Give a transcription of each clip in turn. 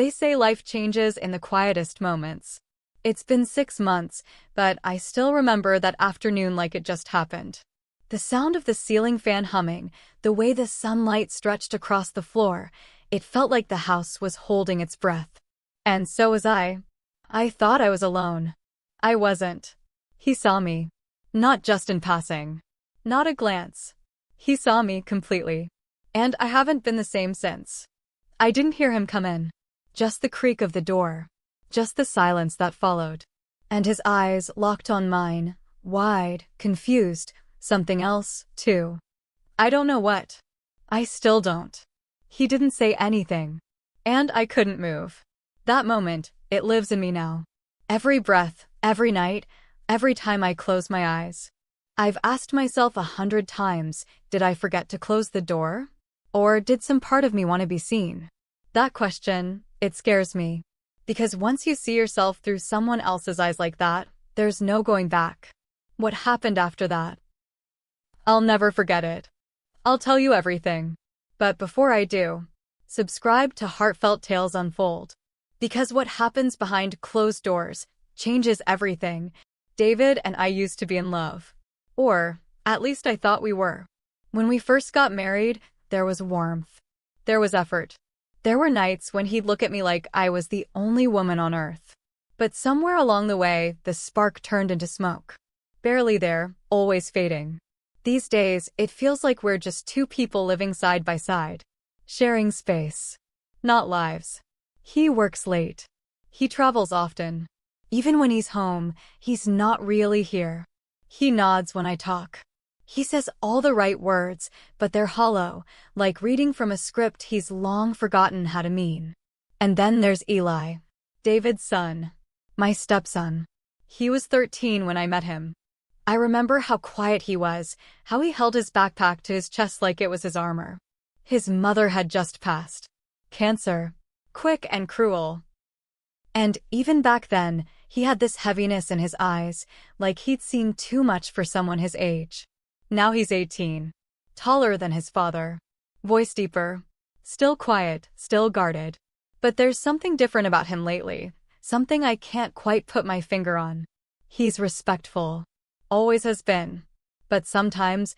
They say life changes in the quietest moments. It's been 6 months, but I still remember that afternoon like it just happened. The sound of the ceiling fan humming, the way the sunlight stretched across the floor, it felt like the house was holding its breath. And so was I. I thought I was alone. I wasn't. He saw me. Not just in passing. Not a glance. He saw me completely. And I haven't been the same since. I didn't hear him come in. Just the creak of the door. Just the silence that followed. And his eyes locked on mine, wide, confused, something else, too. I don't know what. I still don't. He didn't say anything. And I couldn't move. That moment, it lives in me now. Every breath, every night, every time I close my eyes. I've asked myself 100 times, did I forget to close the door? Or did some part of me want to be seen? That question, it scares me. Because once you see yourself through someone else's eyes like that, there's no going back. What happened after that? I'll never forget it. I'll tell you everything. But before I do, subscribe to Heartfelt Tales Unfold. Because what happens behind closed doors changes everything. David and I used to be in love. Or, at least I thought we were. When we first got married, there was warmth. There was effort. There were nights when he'd look at me like I was the only woman on earth. But somewhere along the way, the spark turned into smoke. Barely there, always fading. These days, it feels like we're just two people living side by side. Sharing space. Not lives. He works late. He travels often. Even when he's home, he's not really here. He nods when I talk. He says all the right words, but they're hollow, like reading from a script he's long forgotten how to mean. And then there's Eli, David's son, my stepson. He was 13 when I met him. I remember how quiet he was, how he held his backpack to his chest like it was his armor. His mother had just passed. Cancer. Quick and cruel. And even back then, he had this heaviness in his eyes, like he'd seen too much for someone his age. Now he's 18. Taller than his father. Voice deeper. Still quiet, still guarded. But there's something different about him lately. Something I can't quite put my finger on. He's respectful. Always has been. But sometimes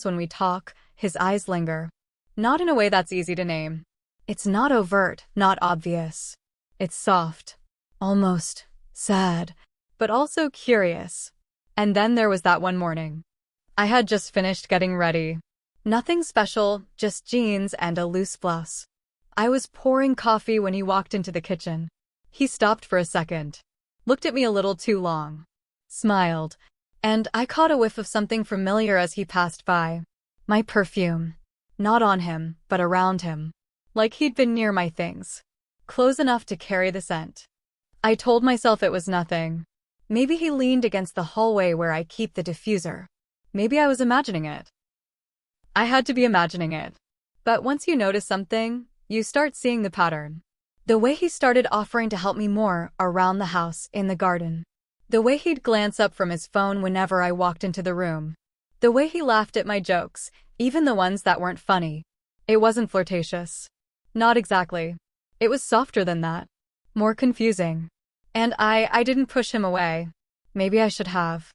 when we talk, his eyes linger. Not in a way that's easy to name. It's not overt, not obvious. It's soft. Almost sad. But also curious. And then there was that one morning. I had just finished getting ready. Nothing special, just jeans and a loose blouse. I was pouring coffee when he walked into the kitchen. He stopped for a second. Looked at me a little too long. Smiled. And I caught a whiff of something familiar as he passed by. My perfume. Not on him, but around him. Like he'd been near my things. Close enough to carry the scent. I told myself it was nothing. Maybe he leaned against the hallway where I keep the diffuser. Maybe I was imagining it. I had to be imagining it. But once you notice something, you start seeing the pattern. The way he started offering to help me more around the house, in the garden. The way he'd glance up from his phone whenever I walked into the room. The way he laughed at my jokes, even the ones that weren't funny. It wasn't flirtatious. Not exactly. It was softer than that. More confusing. And I didn't push him away. Maybe I should have.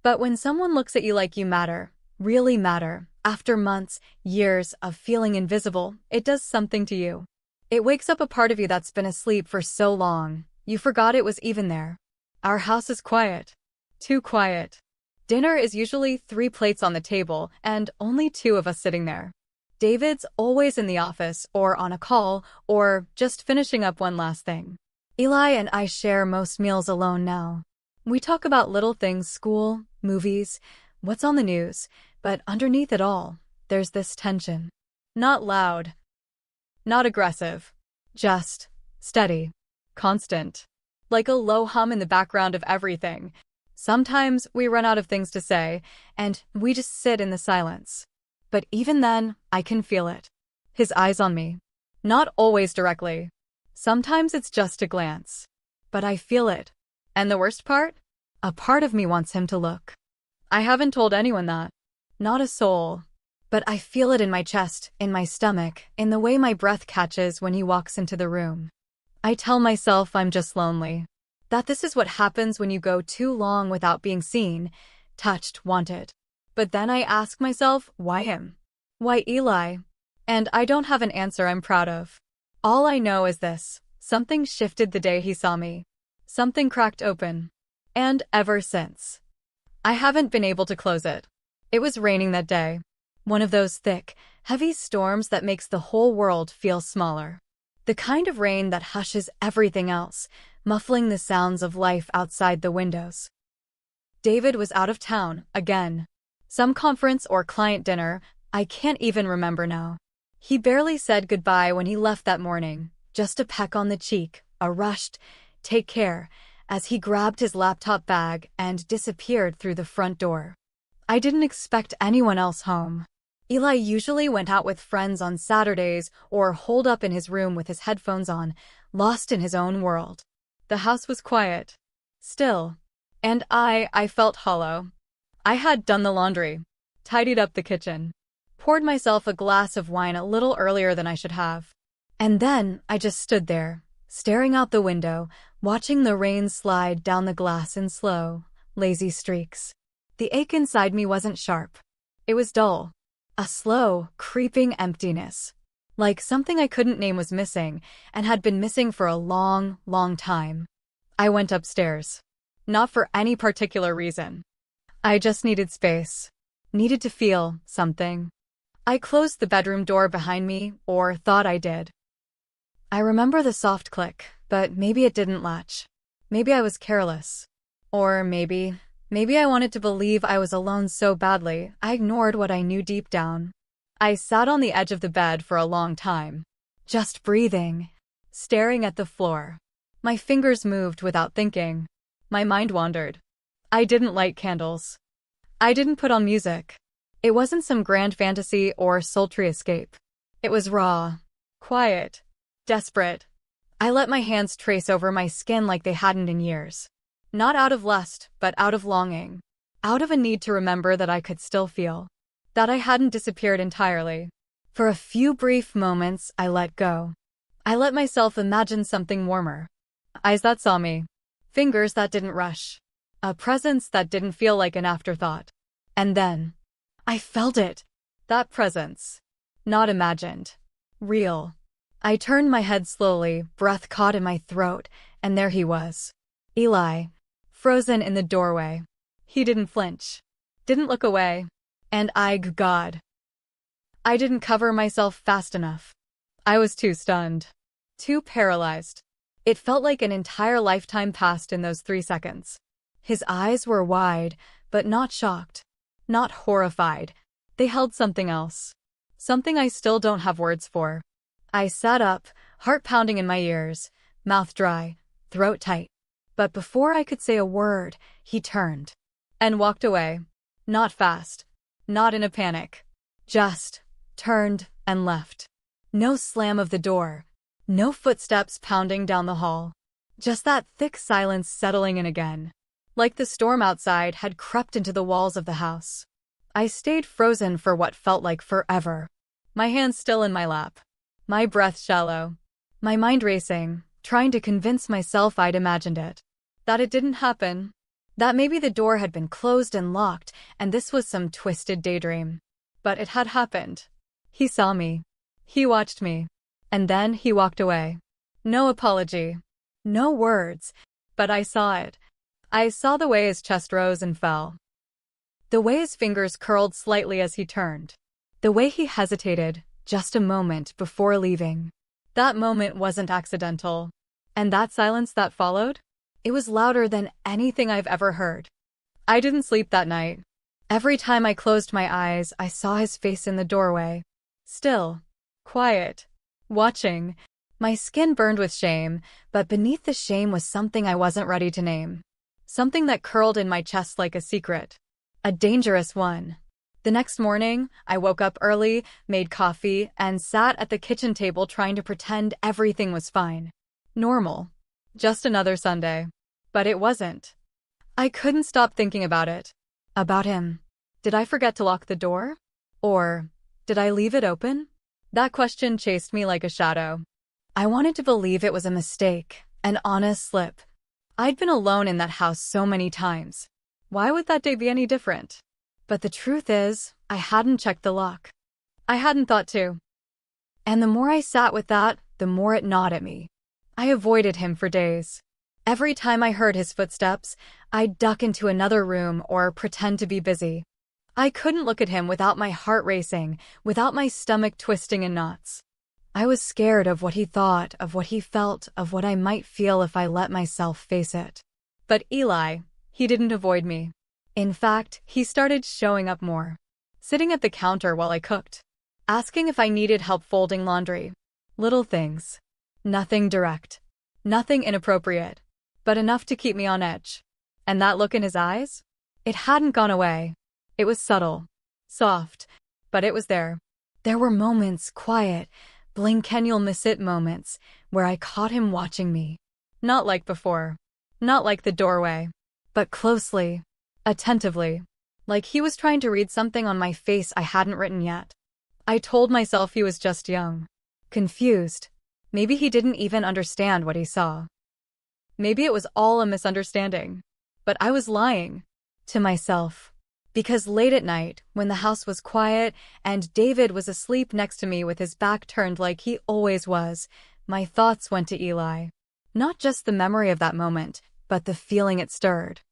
But when someone looks at you like you matter, really matter, after months, years of feeling invisible, it does something to you. It wakes up a part of you that's been asleep for so long, you forgot it was even there. Our house is quiet. Too quiet. Dinner is usually 3 plates on the table, and only 2 of us sitting there. David's always in the office, or on a call, or just finishing up one last thing. Eli and I share most meals alone now. We talk about little things, school, movies, what's on the news, but underneath it all, there's this tension. Not loud. Not aggressive. Just steady. Constant. Like a low hum in the background of everything. Sometimes we run out of things to say, and we just sit in the silence. But even then, I can feel it. His eyes on me. Not always directly. Sometimes it's just a glance. But I feel it. And the worst part? A part of me wants him to look. I haven't told anyone that. Not a soul. But I feel it in my chest, in my stomach, in the way my breath catches when he walks into the room. I tell myself I'm just lonely. That this is what happens when you go too long without being seen, touched, wanted. But then I ask myself, why him? Why Eli? And I don't have an answer I'm proud of. All I know is this: something shifted the day he saw me. Something cracked open. And ever since, I haven't been able to close it. It was raining that day. One of those thick, heavy storms that makes the whole world feel smaller. The kind of rain that hushes everything else, muffling the sounds of life outside the windows. David was out of town, again. Some conference or client dinner, I can't even remember now. He barely said goodbye when he left that morning, just a peck on the cheek, a rushed, "Take care," as he grabbed his laptop bag and disappeared through the front door. I didn't expect anyone else home. Eli usually went out with friends on Saturdays or holed up in his room with his headphones on, lost in his own world. The house was quiet, still, and I felt hollow. I had done the laundry, tidied up the kitchen, poured myself a glass of wine a little earlier than I should have. And then I just stood there, staring out the window, watching the rain slide down the glass in slow, lazy streaks. The ache inside me wasn't sharp. It was dull. A slow, creeping emptiness. Like something I couldn't name was missing, and had been missing for a long, long time. I went upstairs. Not for any particular reason. I just needed space. Needed to feel something. I closed the bedroom door behind me, or thought I did. I remember the soft click, but maybe it didn't latch. Maybe I was careless. Or maybe I wanted to believe I was alone so badly, I ignored what I knew deep down. I sat on the edge of the bed for a long time. Just breathing. Staring at the floor. My fingers moved without thinking. My mind wandered. I didn't light candles. I didn't put on music. It wasn't some grand fantasy or sultry escape. It was raw. Quiet. Desperate. I let my hands trace over my skin like they hadn't in years. Not out of lust, but out of longing. Out of a need to remember that I could still feel. That I hadn't disappeared entirely. For a few brief moments, I let go. I let myself imagine something warmer. Eyes that saw me. Fingers that didn't rush. A presence that didn't feel like an afterthought. And then, I felt it. That presence. Not imagined. Real. I turned my head slowly, breath caught in my throat, and there he was. Eli. Frozen in the doorway. He didn't flinch. Didn't look away. And God. I didn't cover myself fast enough. I was too stunned. Too paralyzed. It felt like an entire lifetime passed in those 3 seconds. His eyes were wide, but not shocked. Not horrified. They held something else. Something I still don't have words for. I sat up, heart pounding in my ears, mouth dry, throat tight. But before I could say a word, he turned. And walked away. Not fast. Not in a panic. Just turned and left. No slam of the door. No footsteps pounding down the hall. Just that thick silence settling in again. Like the storm outside had crept into the walls of the house. I stayed frozen for what felt like forever. My hands still in my lap. My breath shallow. My mind racing, trying to convince myself I'd imagined it. That it didn't happen. That maybe the door had been closed and locked, and this was some twisted daydream. But it had happened. He saw me. He watched me. And then he walked away. No apology. No words. But I saw it. I saw the way his chest rose and fell. The way his fingers curled slightly as he turned. The way he hesitated, just a moment before leaving. That moment wasn't accidental. And that silence that followed? It was louder than anything I've ever heard. I didn't sleep that night. Every time I closed my eyes, I saw his face in the doorway. Still. Quiet. Watching. My skin burned with shame, but beneath the shame was something I wasn't ready to name. Something that curled in my chest like a secret. A dangerous one. The next morning, I woke up early, made coffee, and sat at the kitchen table trying to pretend everything was fine. Normal. Just another Sunday. But it wasn't. I couldn't stop thinking about it. About him. Did I forget to lock the door? Or did I leave it open? That question chased me like a shadow. I wanted to believe it was a mistake, an honest slip. I'd been alone in that house so many times. Why would that day be any different? But the truth is, I hadn't checked the lock. I hadn't thought to. And the more I sat with that, the more it gnawed at me. I avoided him for days. Every time I heard his footsteps, I'd duck into another room or pretend to be busy. I couldn't look at him without my heart racing, without my stomach twisting in knots. I was scared of what he thought, of what he felt, of what I might feel if I let myself face it. But Eli, he didn't avoid me. In fact, he started showing up more. Sitting at the counter while I cooked. Asking if I needed help folding laundry. Little things. Nothing direct. Nothing inappropriate. But enough to keep me on edge. And that look in his eyes? It hadn't gone away. It was subtle. Soft. But it was there. There were moments, quiet, blink-and-you'll-miss-it moments, where I caught him watching me. Not like before. Not like the doorway. But closely. Attentively. Like he was trying to read something on my face I hadn't written yet. I told myself he was just young. Confused. Maybe he didn't even understand what he saw. Maybe it was all a misunderstanding. But I was lying. To myself. Because late at night, when the house was quiet and David was asleep next to me with his back turned like he always was, my thoughts went to Eli. Not just the memory of that moment, but the feeling it stirred.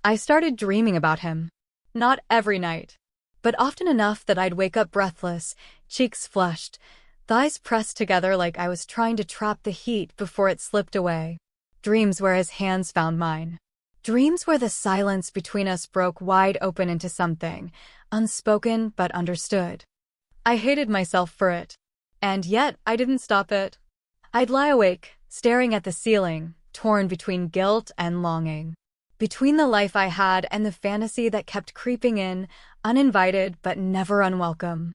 I started dreaming about him. Not every night. But often enough that I'd wake up breathless, cheeks flushed, thighs pressed together like I was trying to trap the heat before it slipped away. Dreams where his hands found mine. Dreams where the silence between us broke wide open into something, unspoken but understood. I hated myself for it. And yet, I didn't stop it. I'd lie awake, staring at the ceiling, torn between guilt and longing. Between the life I had and the fantasy that kept creeping in, uninvited but never unwelcome.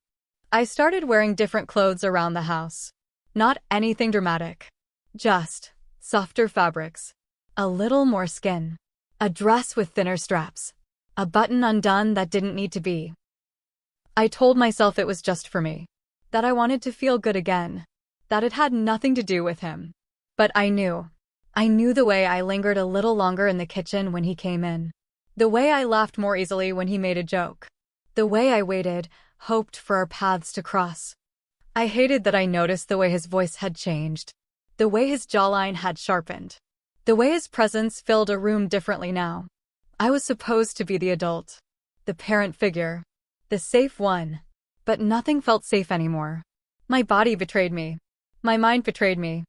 I started wearing different clothes around the house. Not anything dramatic. Just softer fabrics. A little more skin. A dress with thinner straps. A button undone that didn't need to be. I told myself it was just for me. That I wanted to feel good again. That it had nothing to do with him. But I knew. I knew the way I lingered a little longer in the kitchen when he came in. The way I laughed more easily when he made a joke. The way I waited, hoped for our paths to cross. I hated that I noticed the way his voice had changed. The way his jawline had sharpened. The way his presence filled a room differently now. I was supposed to be the adult. The parent figure. The safe one. But nothing felt safe anymore. My body betrayed me. My mind betrayed me.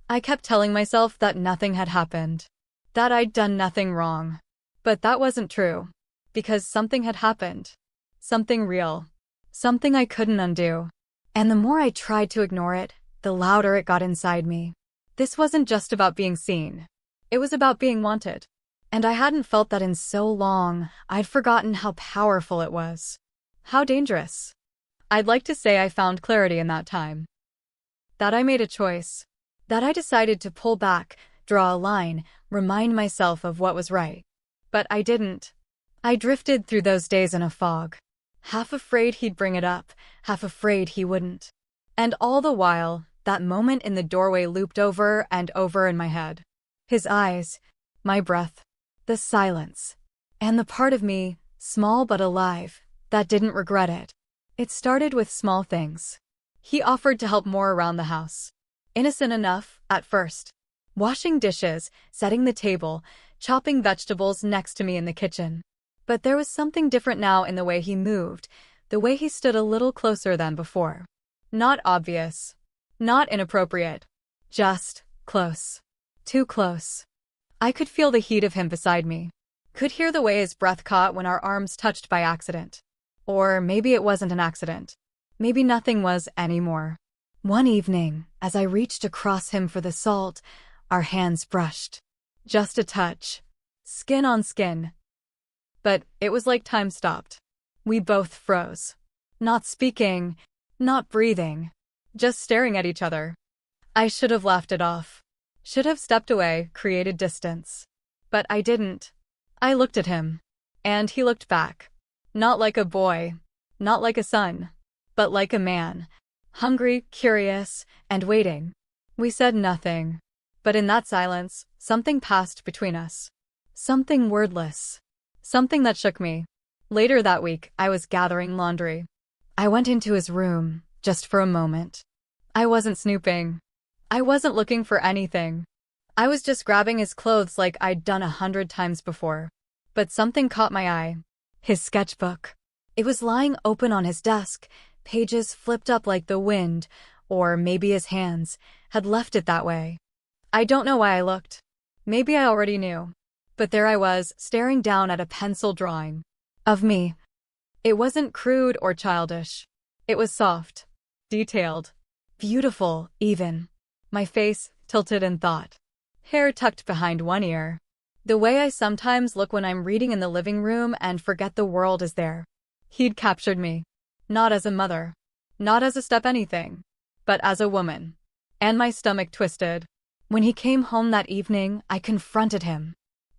I kept telling myself that nothing had happened. That I'd done nothing wrong. But that wasn't true. Because something had happened. Something real. Something I couldn't undo. And the more I tried to ignore it, the louder it got inside me. This wasn't just about being seen. It was about being wanted. And I hadn't felt that in so long, I'd forgotten how powerful it was. How dangerous. I'd like to say I found clarity in that time. That I made a choice. That I decided to pull back, draw a line, remind myself of what was right. But I didn't. I drifted through those days in a fog. Half afraid he'd bring it up, half afraid he wouldn't. And all the while, that moment in the doorway looped over and over in my head. His eyes, my breath, the silence, and the part of me, small but alive, that didn't regret it. It started with small things. He offered to help more around the house. Innocent enough, at first. Washing dishes, setting the table, chopping vegetables next to me in the kitchen. But there was something different now in the way he moved, the way he stood a little closer than before. Not obvious. Not inappropriate. Just close. Too close. I could feel the heat of him beside me. Could hear the way his breath caught when our arms touched by accident. Or maybe it wasn't an accident. Maybe nothing was anymore. One evening, as I reached across him for the salt, our hands brushed. Just a touch. Skin on skin. But it was like time stopped. We both froze. Not speaking, not breathing. Just staring at each other. I should have laughed it off. Should have stepped away, created distance. But I didn't. I looked at him. And he looked back. Not like a boy. Not like a son. But like a man. Hungry, curious, and waiting. We said nothing. But in that silence, something passed between us. Something wordless. Something that shook me. Later that week, I was gathering laundry. I went into his room, just for a moment. I wasn't snooping. I wasn't looking for anything. I was just grabbing his clothes like I'd done 100 times before. But something caught my eye. His sketchbook. It was lying open on his desk, pages flipped up like the wind, or maybe his hands had left it that way. I don't know why I looked. Maybe I already knew. But there I was, staring down at a pencil drawing. Of me. It wasn't crude or childish. It was soft. Detailed. Beautiful, even. My face tilted in thought. Hair tucked behind one ear. The way I sometimes look when I'm reading in the living room and forget the world is there. He'd captured me. Not as a mother. Not as a step anything. But as a woman. And my stomach twisted. When he came home that evening, I confronted him.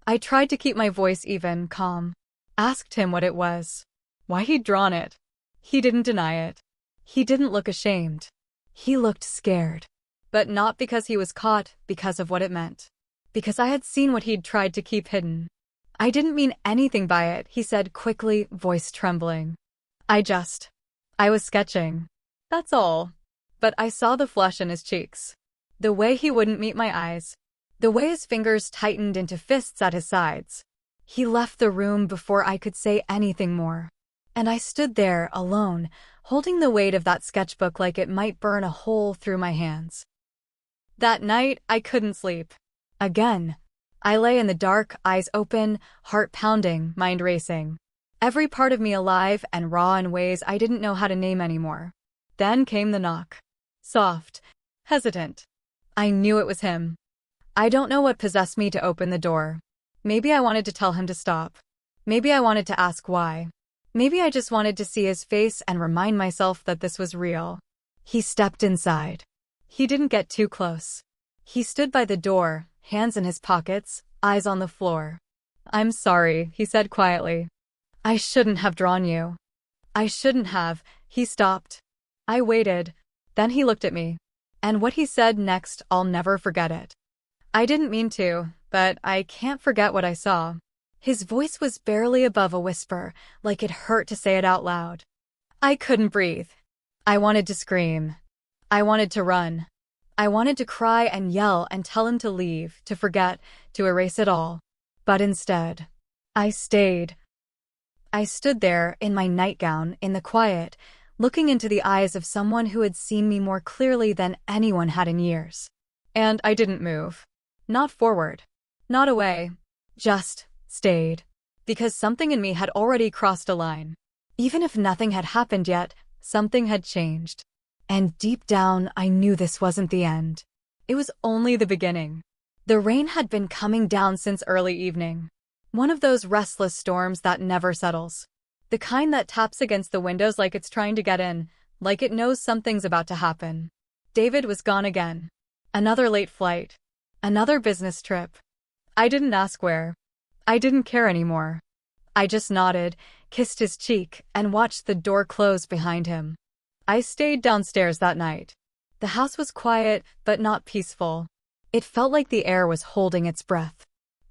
I tried to keep my voice even, calm. Asked him what it was. Why he'd drawn it. He didn't deny it. He didn't look ashamed. He looked scared. But not because he was caught, because of what it meant. Because I had seen what he'd tried to keep hidden. I didn't mean anything by it, he said quickly, voice trembling. I was sketching. That's all. But I saw the flush in his cheeks. The way he wouldn't meet my eyes. The way his fingers tightened into fists at his sides. He left the room before I could say anything more. And I stood there, alone, holding the weight of that sketchbook like it might burn a hole through my hands. That night, I couldn't sleep. Again. I lay in the dark, eyes open, heart pounding, mind racing. Every part of me alive and raw in ways I didn't know how to name anymore. Then came the knock. Soft. Hesitant. I knew it was him. I don't know what possessed me to open the door. Maybe I wanted to tell him to stop. Maybe I wanted to ask why. Maybe I just wanted to see his face and remind myself that this was real. He stepped inside. He didn't get too close. He stood by the door, hands in his pockets, eyes on the floor. I'm sorry, he said quietly. I shouldn't have drawn you. I shouldn't have. He stopped. I waited. Then he looked at me. And what he said next, I'll never forget it. I didn't mean to, but I can't forget what I saw. His voice was barely above a whisper, like it hurt to say it out loud. I couldn't breathe. I wanted to scream. I wanted to run. I wanted to cry and yell and tell him to leave, to forget, to erase it all. But instead, I stayed. I stood there, in my nightgown, in the quiet, looking into the eyes of someone who had seen me more clearly than anyone had in years. And I didn't move. Not forward. Not away. Just stayed. Because something in me had already crossed a line. Even if nothing had happened yet, something had changed. And deep down, I knew this wasn't the end. It was only the beginning. The rain had been coming down since early evening. One of those restless storms that never settles. The kind that taps against the windows like it's trying to get in, like it knows something's about to happen. David was gone again. Another late flight. Another business trip. I didn't ask where. I didn't care anymore. I just nodded, kissed his cheek, and watched the door close behind him. I stayed downstairs that night. The house was quiet, but not peaceful. It felt like the air was holding its breath.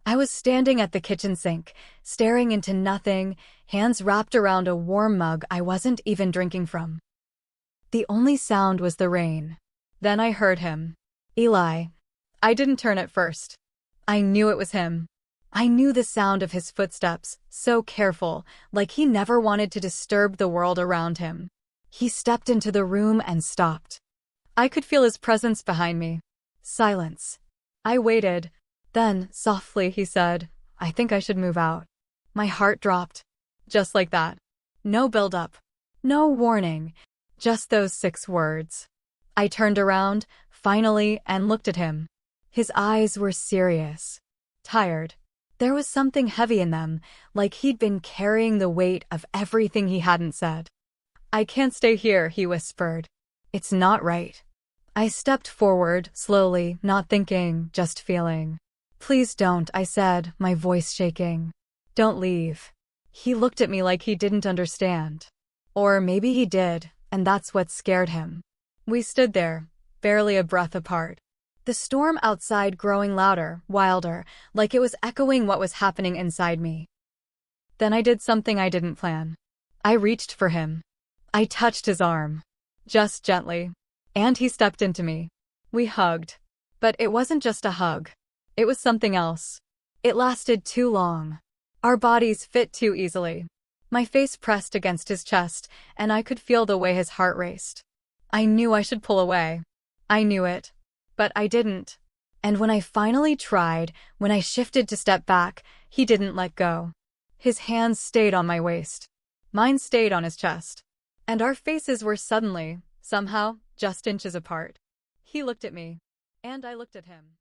I was standing at the kitchen sink, staring into nothing, hands wrapped around a warm mug I wasn't even drinking from. The only sound was the rain. Then I heard him. Eli. I didn't turn at first. I knew it was him. I knew the sound of his footsteps, so careful, like he never wanted to disturb the world around him. He stepped into the room and stopped. I could feel his presence behind me. Silence. I waited. Then, softly, he said, I think I should move out. My heart dropped. Just like that. No build-up. No warning. Just those 6 words. I turned around, finally, and looked at him. His eyes were serious. Tired. There was something heavy in them, like he'd been carrying the weight of everything he hadn't said. I can't stay here, he whispered. It's not right. I stepped forward, slowly, not thinking, just feeling. Please don't, I said, my voice shaking. Don't leave. He looked at me like he didn't understand. Or maybe he did, and that's what scared him. We stood there, barely a breath apart. the storm outside growing louder, wilder, like it was echoing what was happening inside me. Then I did something I didn't plan. I reached for him. I touched his arm. Just gently. And he stepped into me. We hugged. But it wasn't just a hug. It was something else. It lasted too long. Our bodies fit too easily. My face pressed against his chest, and I could feel the way his heart raced. I knew I should pull away. I knew it. But I didn't. And when I finally tried, when I shifted to step back, he didn't let go. His hands stayed on my waist. Mine stayed on his chest. And our faces were suddenly, somehow, just inches apart. He looked at me. And I looked at him.